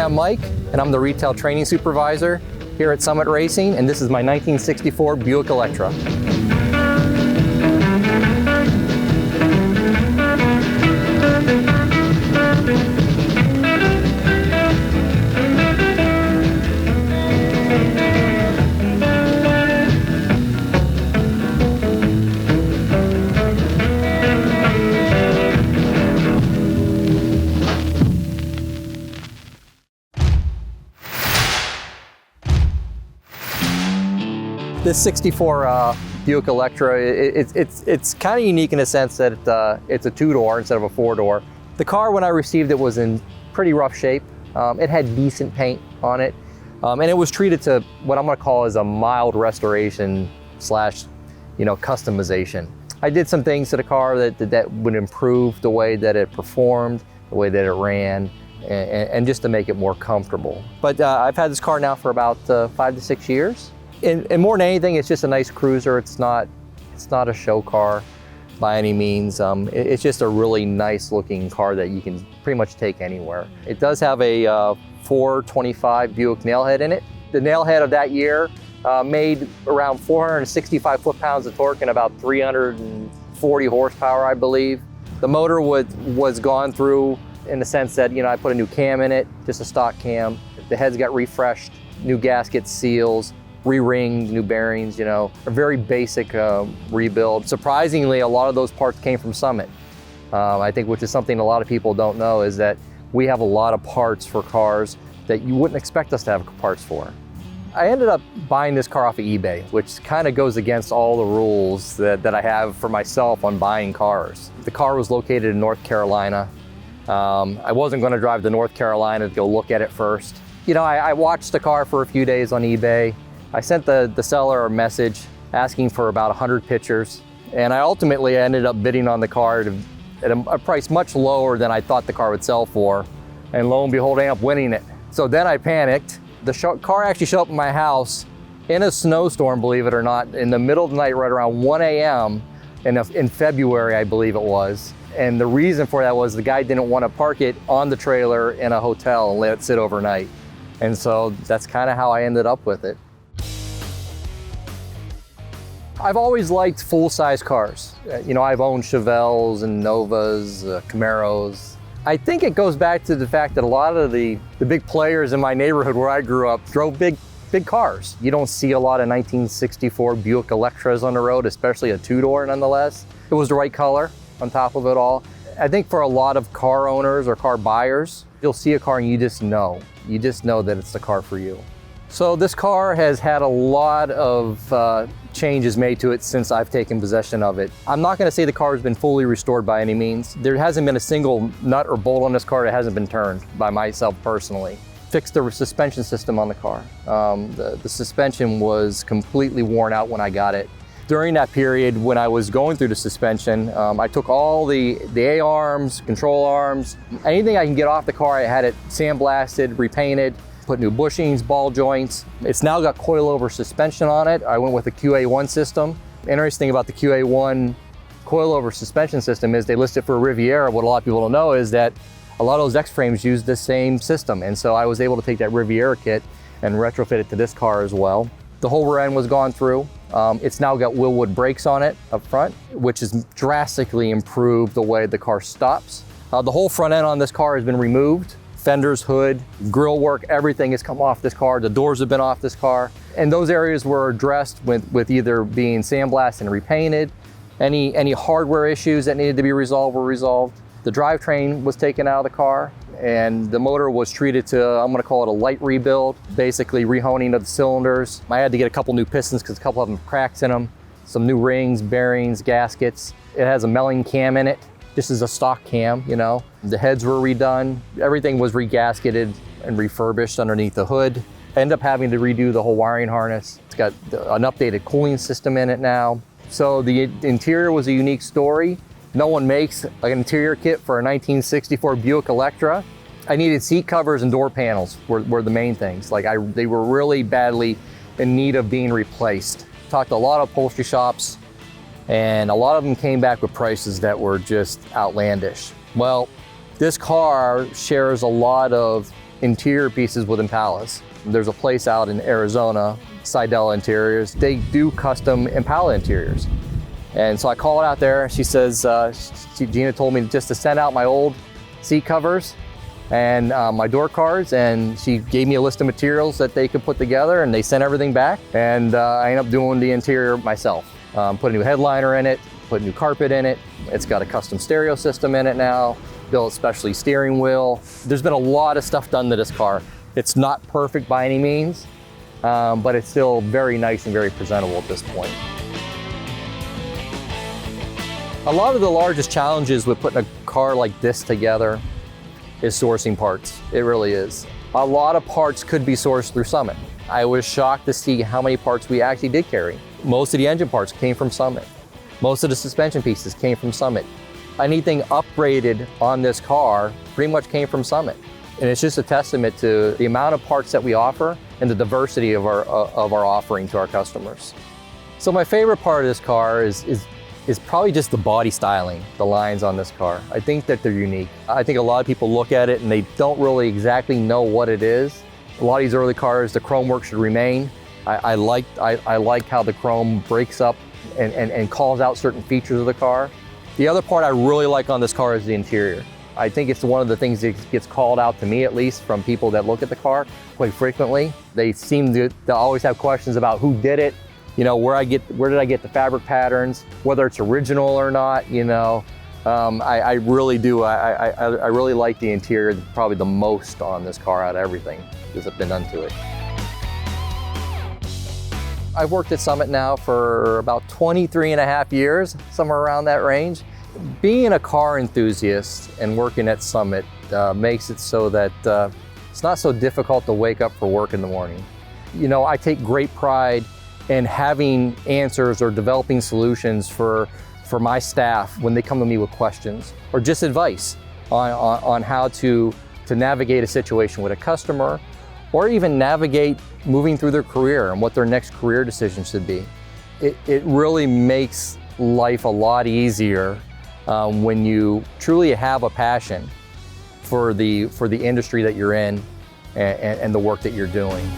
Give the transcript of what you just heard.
Hi, I'm Mike, and I'm the retail training supervisor here at Summit Racing, and this is my 1964 Buick Electra. This 64 Buick Electra, it's kind of unique in a sense that it's a two-door instead of a four-door. The car, when I received it, was in pretty rough shape. It had decent paint on it, and it was treated to what I'm going to call as a mild restoration slash, customization. I did some things to the car that would improve the way that it performed, the way that it ran, and just to make it more comfortable. But I've had this car now for about 5 to 6 years. And more than anything, it's just a nice cruiser. It's not a show car by any means. It's just a really nice looking car that you can pretty much take anywhere. It does have a 425 Buick nailhead in it. The nailhead of that year made around 465 foot-pounds of torque and about 340 horsepower, I believe. The motor was gone through in the sense that, I put a new cam in it, just a stock cam. The heads got refreshed, new gaskets, seals, re-ringed, new bearings, a very basic rebuild. Surprisingly, a lot of those parts came from Summit. I think, which is something a lot of people don't know, is that we have a lot of parts for cars that you wouldn't expect us to have parts for. I ended up buying this car off of eBay, which kind of goes against all the rules that I have for myself on buying cars. The car was located in North Carolina. I wasn't going to drive to North Carolina to go look at it first. I watched the car for a few days on eBay. I sent the seller a message asking for about 100 pictures, and I ultimately ended up bidding on the car at a price much lower than I thought the car would sell for, and lo and behold, I ended up winning it. So then I panicked. The car actually showed up at my house in a snowstorm, believe it or not, in the middle of the night, right around 1 a.m. in February, I believe it was. And the reason for that was the guy didn't want to park it on the trailer in a hotel and let it sit overnight. And so that's kind of how I ended up with it. I've always liked full-size cars. I've owned Chevelles and Novas, Camaros. I think it goes back to the fact that a lot of the big players in my neighborhood where I grew up drove big cars. You don't see a lot of 1964 Buick Electras on the road, especially a two-door nonetheless. It was the right color on top of it all. I think for a lot of car owners or car buyers, you'll see a car and you just know that it's the car for you. So this car has had a lot of changes made to it since I've taken possession of it. I'm not going to say the car has been fully restored by any means. There hasn't been a single nut or bolt on this car that hasn't been turned by myself personally. Fixed the suspension system on the car. The suspension was completely worn out when I got it. During that period when I was going through the suspension, I took all the A-arms, control arms, anything I can get off the car. I had it sandblasted, repainted, put new bushings, ball joints. It's now got coilover suspension on it. I went with the QA1 system. Interesting about the QA1 coilover suspension system is they list it for a Riviera. What a lot of people don't know is that a lot of those X-frames use the same system. And so I was able to take that Riviera kit and retrofit it to this car as well. The whole rear end was gone through. It's now got Willwood brakes on it up front, which has drastically improved the way the car stops. The whole front end on this car has been removed. Fenders, hood, grille work, everything has come off this car. The doors have been off this car. And those areas were addressed with either being sandblasted and repainted. Any hardware issues that needed to be resolved were resolved. The drivetrain was taken out of the car and the motor was treated to, I'm gonna call it a light rebuild, basically rehoning of the cylinders. I had to get a couple new pistons because a couple of them have cracks in them, some new rings, bearings, gaskets. It has a milling cam in it. This is a stock cam, The heads were redone. Everything was regasketed and refurbished underneath the hood. I ended up having to redo the whole wiring harness. It's got an updated cooling system in it now. So the interior was a unique story. No one makes an interior kit for a 1964 Buick Electra. I needed seat covers and door panels were the main things. They were really badly in need of being replaced. Talked to a lot of upholstery shops, and a lot of them came back with prices that were just outlandish. Well, this car shares a lot of interior pieces with Impalas. There's a place out in Arizona, Seidel Interiors. They do custom Impala interiors. And so I call it out there. She says, Gina told me just to send out my old seat covers and my door cards, and she gave me a list of materials that they could put together, and they sent everything back, and I ended up doing the interior myself. Put a new headliner in it, put new carpet in it. It's got a custom stereo system in it now, built specially steering wheel. There's been a lot of stuff done to this car. It's not perfect by any means, but it's still very nice and very presentable at this point. A lot of the largest challenges with putting a car like this together is sourcing parts. It really is. A lot of parts could be sourced through Summit. I was shocked to see how many parts we actually did carry. Most of the engine parts came from Summit. Most of the suspension pieces came from Summit. Anything upgraded on this car pretty much came from Summit. And it's just a testament to the amount of parts that we offer and the diversity of our offering to our customers. So my favorite part of this car is probably just the body styling, the lines on this car. I think that they're unique. I think a lot of people look at it and they don't really exactly know what it is. A lot of these early cars, the chrome work should remain. I like how the chrome breaks up and calls out certain features of the car. The other part I really like on this car is the interior. I think it's one of the things that gets called out to me, at least from people that look at the car quite frequently. They seem to always have questions about who did it, you know, where did I get the fabric patterns, whether it's original or not, you know. I really do. I really like the interior probably the most on this car out of everything that's been done to it. I've worked at Summit now for about 23 and a half years, somewhere around that range. Being a car enthusiast and working at Summit makes it so that it's not so difficult to wake up for work in the morning. You know, I take great pride in having answers or developing solutions for my staff when they come to me with questions or just advice on how to navigate a situation with a customer, or even navigate moving through their career and what their next career decision should be. It really makes life a lot easier when you truly have a passion for the industry that you're in and the work that you're doing.